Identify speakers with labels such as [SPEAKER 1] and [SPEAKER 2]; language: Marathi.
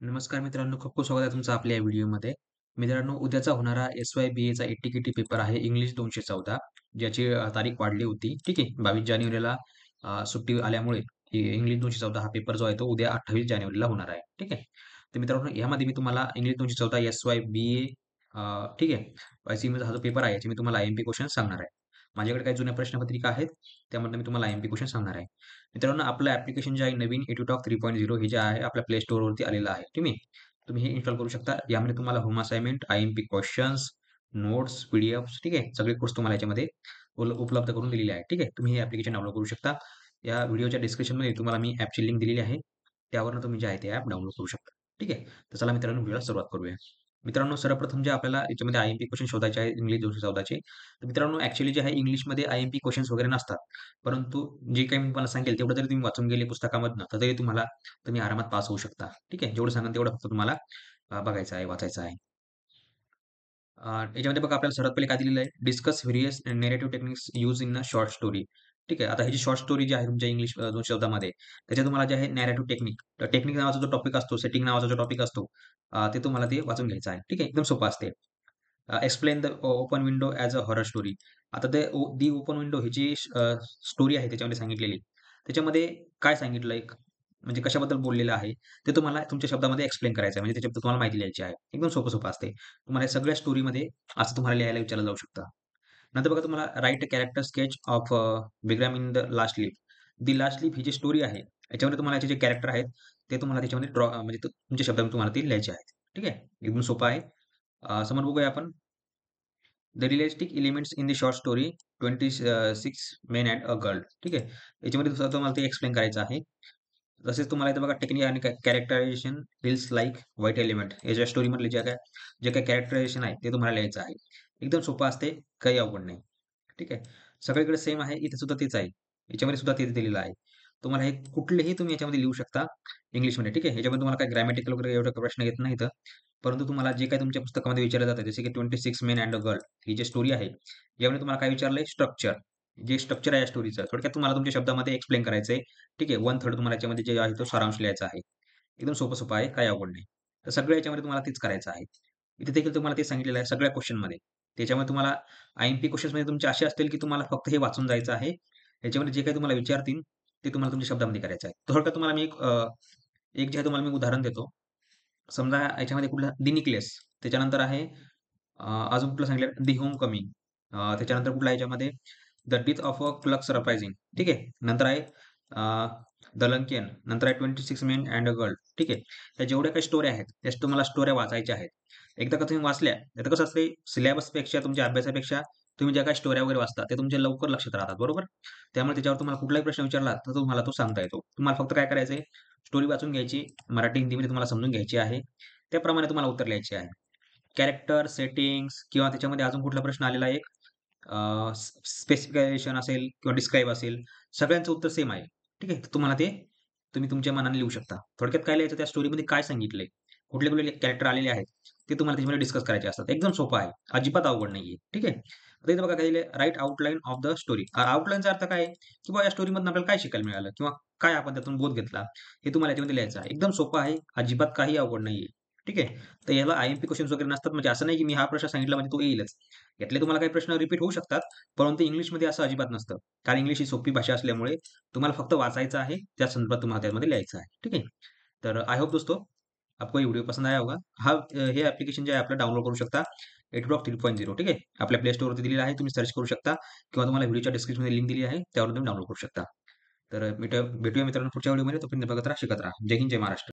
[SPEAKER 1] नमस्कार मित्रांनो, खूप खूप स्वागत आहे तुमचं आपल्या या व्हिडिओमध्ये. मित्रांनो, उद्याचा होणारा एस-वाय-बी-एचा ए-टी-के-टी पेपर आहे इंग्लिश 214 ज्याची तारीख वाढली होती. ठीक आहे. 22 जानेवारीला सुट्टी आल्यामुळे इंग्लिश 214 हा पेपर जो आहे तो उद्या 28 जानेवारीला होणार आहे. ठीक आहे. तर मित्रांनो, यामध्ये मी तुम्हाला इंग्लिश 214 एस-वाय-बी-ए ठीक आहे. हा जो पेपर आहे याचे मी तुम्हाला आय-एम-पी क्वेशन्स सांगणार आहे. माझ्याकडे काही जुन्या प्रश्नपत्रिका आहेत. त्यामधनं मी तुम्हाला आय-एम-पी क्वेशन सांगणार आहे. मित्रांनो, आपलं ॲप्लिकेशन जे आहे नवीन एड्युटॉक 3.0 हे जे आहे आपल्या प्ले स्टोअरवरती आलेलं आहे. तुम्ही हे इन्स्टॉल करू शकता. यामध्ये तुम्हाला home assignment, I-M-P questions, notes, पी-डी-एफ्स ठीक आहे. सगळे कोर्स तुम्हाला याच्यामध्ये उपलब्ध करून दिलेले आहे. ठीक आहे. तुम्ही हे ॲप्लिकेशन डाउनलोड करू शकता. या व्हिडिओच्या डिस्क्रिप्शनमध्ये तुम्हाला मी ॲपची लिंक दिलेली आहे. त्यावरून तुम्ही जे आहे ते ॲप डाउनलोड करू शकता. ठीक आहे. तर चला मित्रांनो व्हिडिओला सुरुवात करूया. मित्रांनो सर्वप्रथम जे आपल्याला याच्यामध्ये आय-एम-पी क्वेशन शोधायचे आहेत इंग्लिश 214 चे. तर मित्रांनो ॲक्चुअली जे आहे इंग्लिशमध्ये आय-एम-पी क्वेशन्स वगैरे नसतात. परंतु जे काही मी तुम्हाला सांगेल तेवढं जरी तुम्ही वाचून गेले पुस्तकामधनं, तर तरी तुम्ही आरामात पास होऊ शकता. ठीक आहे. जेवढं सांगेन तेवढं फक्त तुम्हाला बघायचं आहे, वाचायचं आहे. याच्यामध्ये बघा आपल्याला सर्वात पहिले काय दिलेलं आहे, discuss various narrative techniques use in a short story. ठीक आहे. आता ही जी शॉर्ट स्टोरी जी आहे तुमच्या इंग्लिश 2 शब्दामध्ये, त्याच्यात तुम्हाला जे आहे नरेटिव्ह टेक्निक, टेक्निक नावाचा जो टॉपिक असतो, सेटिंग नावाचा जो टॉपिक असतो, ते तुम्हाला ते वाचून घ्यायचं आहे. ठीक आहे. एकदम सोपं असते. Explain the open window as a horror story. आता ते दी ओपन विंडो ही जी स्टोरी आहे त्याच्यामध्ये सांगितलेली. त्याच्यामध्ये काय सांगितलंय, म्हणजे कशाबद्दल बोललेलं आहे, ते तुम्हाला तुमच्या शब्दामध्ये एक्सप्लेन करायचं आहे. म्हणजे त्याच्याबद्दल तुम्हाला माहिती लिहायची आहे. एकदम सोपं-सोपं असते. तुम्हाला या सगळ्या स्टोरीमध्ये असं तुम्हाला लिहायला विचारलं जाऊ शकतं. नंतर बघा तुम्हाला write a character sketch of Bigram in the last leaf. The last leaf ही जी स्टोरी आहे, याच्यामध्ये तुम्हाला याचे जे कॅरेक्टर आहेत, ते तुम्हाला त्याच्यामध्ये म्हणजे तुमच्या शब्दामध्ये तुम्हाला ते लिहायचे आहेत. ठीक आहे. एकदम सोपं आहे. समोर बघूया आपण. The realistic elements in the short story 26 men and a girl. ठीक आहे. याच्यामध्ये सुद्धा तुम्हाला ते एक्सप्लेन करायचं आहे. तसेच तुम्हाला इथे बघा टेक्निक आणि characterisation feels like white element. याच्या स्टोरीमधले जे काही कॅरेक्टरायझेशन आहे ते तुम्हाला लिहायचं आहे. एकदम सोपं असते, काही अवघड नाही. ठीक आहे. सगळीकडे सेम आहे. इथे सुद्धा तेच आहे. याच्यामध्ये सुद्धा तेच दिलेलं आहे. तुम्हाला हे कुठलेही तुम्ही याच्यामध्ये लिहू शकता इंग्लिशमध्ये. ठीक आहे. याच्यामध्ये तुम्हाला काही ग्रामॅटिकल वगैरे एवढे प्रश्न येत नाहीत. परंतु तुम्हाला जे काही तुमच्या पुस्तकामध्ये विचारलं जातं, जसे की 26 मेन अँड अ गर्ल ही जी स्टोरी आहे, यामध्ये तुम्हाला काय विचारलंय स्ट्रक्चर. जे स्ट्रक्चर आहे या स्टोरीचं थोडक्यात तुम्हाला तुमच्या शब्दामध्ये एक्सप्लेन करायचंय. ठीक आहे. 1/3 तुम्हाला याच्यामध्ये जे आहे तो सारांश लिहायचा आहे. एकदम सोपं-सोपं आहे, काही अवघड नाही. तर सगळं याच्यामध्ये तुम्हाला तेच करायचं आहे. इथे देखील तुम्हाला ते सांगितलेलं आहे सगळ्या क्वेशनमध्ये. त्याच्यामुळे तुम्हाला आय-एम-पी क्वेशन्समध्ये तुमचे असे असतील, की तुम्हाला फक्त हे वाचून जायचं आहे. याच्यामध्ये जे काही तुम्हाला विचारतील, ते तुम्हाला तुमच्या शब्दामध्ये करायचं आहे. तर थोडक्यात तुम्हाला मी एक जे आहे तुम्हाला मी उदाहरण देतो. समजा याच्यामध्ये कुठलं "दी निकलेस" त्याच्यानंतर आहे अजून कुठलं सांगितलं "दी होम कमिंग" त्याच्यानंतर कुठला याच्यामध्ये "the death of a clerk surprising" ठीक आहे. नंतर आहे "द लंकेन" नंतर आहे "26 मेन अँड अ गर्ल" ठीक आहे. त्या जेवढ्या काही स्टोऱ्या आहेत, त्या तुम्हाला स्टोऱ्या वाचायच्या आहेत. एकदा का तुम्ही वाचल्या, आता कसं असते सिलेबसपेक्षा तुमच्या अभ्यासापेक्षा तुम्ही ज्या काही स्टोऱ्या वगैरे वाचता, ते तुमच्या लवकर लक्षात राहतात, बरोबर? त्यामुळे त्याच्यावर तुम्हाला कुठलाही प्रश्न विचारला, तर तुम्हाला तो सांगता येतो. तुम्हाला फक्त काय करायचंय, स्टोरी वाचून घ्यायची, मराठी, हिंदीमध्ये तुम्हाला समजून घ्यायची आहे. त्याप्रमाणे तुम्हाला उत्तर लिहायचे आहे. कॅरेक्टर, सेटिंग्ज किंवा त्याच्यामध्ये अजून कुठला प्रश्न आलेला आहे, स्पेसिफिकेशन असेल किंवा डिस्क्राईब असेल, सगळ्यांचं उत्तर सेम आहे. ठीक आहे. तर तुम्हाला ते तुम्ही तुमच्या मनाने लिहू शकता. थोडक्यात काय लिहायचं त्या स्टोरीमध्ये काय सांगितलंय, कुठले-कुठले कॅरेक्टर आलेले आहेत, ते तुम्हाला त्याच्यामध्ये डिस्कस करायचे असतात. एकदम सोपं आहे. अजिबात अवघड नाहीये. ठीक आहे. आता इथे बघा काय लिहिलंय, write outline of the story. आउटलाईनचा अर्थ काय आहे, की या स्टोरीमधून आपल्याला काय शिकायला मिळालं किंवा काय आपण त्यातून बोध घेतला, हे तुम्हाला याच्यामध्ये लिहायचं आहे. एकदम सोपं आहे. अजिबात काही अवघड नाहीये. ठीक आहे. तर याला आय-एम-पी क्वेशन्स वगैरे नसतात. म्हणजे असं नाही की मी हा प्रश्न सांगितला म्हणजे तो येईलच. यातले तुम्हाला काही प्रश्न रिपीट होऊ शकतात, परंतु इंग्लिशमध्ये असं अजिबात नसतं. कारण इंग्लिश ही सोपी भाषा असल्यामुळे तुम्हाला फक्त वाचायचं आहे, त्या संदर्भात तुम्हाला त्यामध्ये लिहायचं आहे. ठीक आहे. तर आई होप दोस्तों आपको ये वीडियो पसंद आया होगा. हे ॲप्लिकेशन जे आहे आपलं डाउनलोड करू शकता. एडुरॉक 3.0 ठीक आहे. आपल्या प्ले स्टोअरवरती दिलेलं आहे. तुम्ही सर्च करू शकता किंवा तुम्हाला व्हिडिओच्या डिस्क्रिप्शनमध्ये लिंक दिली आहे. त्यावरून तुम्ही डाउनलोड करू शकता. तर भेटूया मित्रांनो पुढच्या व्हिडिओमध्ये. तोपर्यंत बघत राहा, शिकत राहा. जय हिंद, जय महाराष्ट्र.